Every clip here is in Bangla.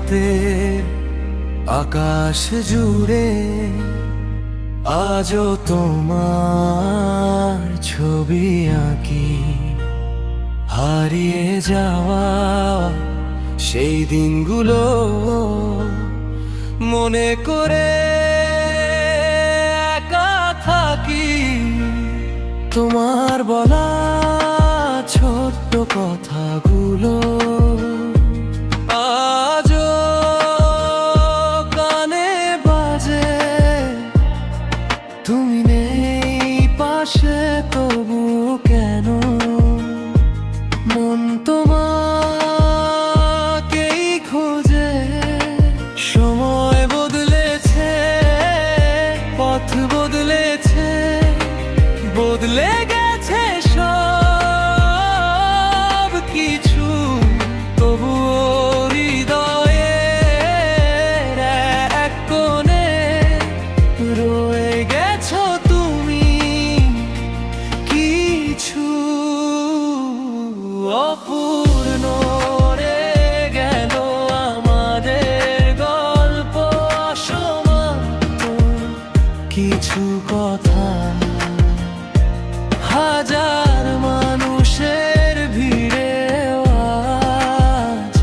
রাতের আকাশ জুড়ে আজও তোমার ছবি আঁকি। হারিয়ে যাওয়া সেই দিনগুলো মনে করে একা থাকি। তোমার বলা ছোট্ট কথাগুলো আজও কানে বাজে। তুমি নেই পাশে, তবু কেন মন তোমাকেই খোঁজে। সময় বদলেছে, পথ বদলেছে, বদলে গেছে সব কিছু, তবুও হৃদয়ের এক কোণে রয়ে গেছো তুমি। কিছু অপূর্ণ রয়ে গেল আমাদের গল্প, অসমাপ্ত কিছু কথা। হাজার মানুষের ভিড়ে আজ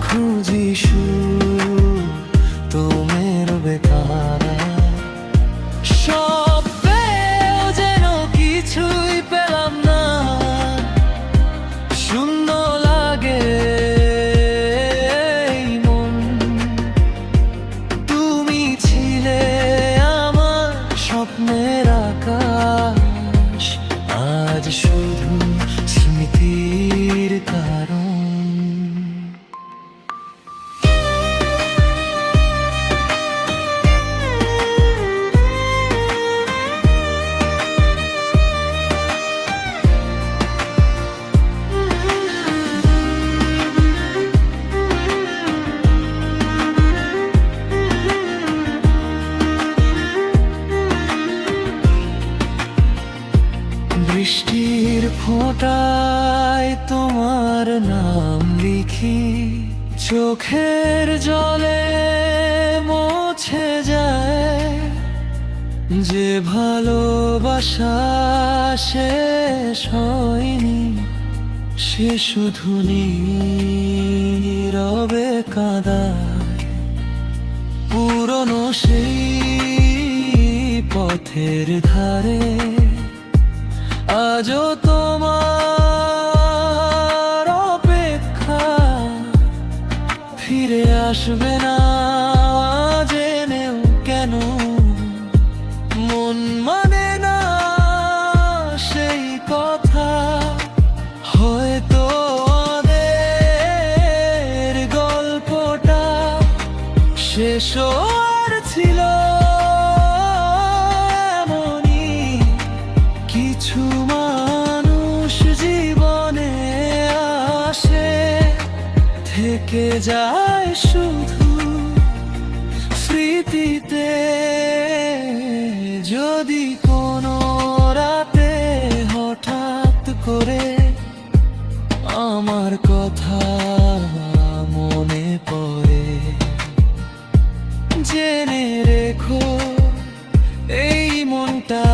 খুঁজি সুর তোমার বেকারা। সব পেয়েও যেন কিছুই পেলাম না, শূন্য লাগে এই মন। তুমি ছিলে আমার স্বপ্নের আকাশ, আজ শুধু স্মৃতির কারণ। বৃষ্টির ফোঁটায় তোমার নাম লিখি, চোখের জলে মুছে যায় যে ভালোবাসা শেষ হয়নি। সে শুধু নীরবে কাঁদায় পুরনো সেই পথের ধারে। আজও তোমার অপেক্ষা, ফিরে আসবে না জেনেও কেন মন মানে না সেই কথা। হয়তো ওদের গল্পটা শেষ আর ছিল এমনই। কিছু মানুষ জীবনে আসে, থেকে যায় শুধু স্মৃতিতে। যদি কোনো রাতে হঠাৎ করে আমার কথা মনে পড়ে, জেনে রেখো এই মনটা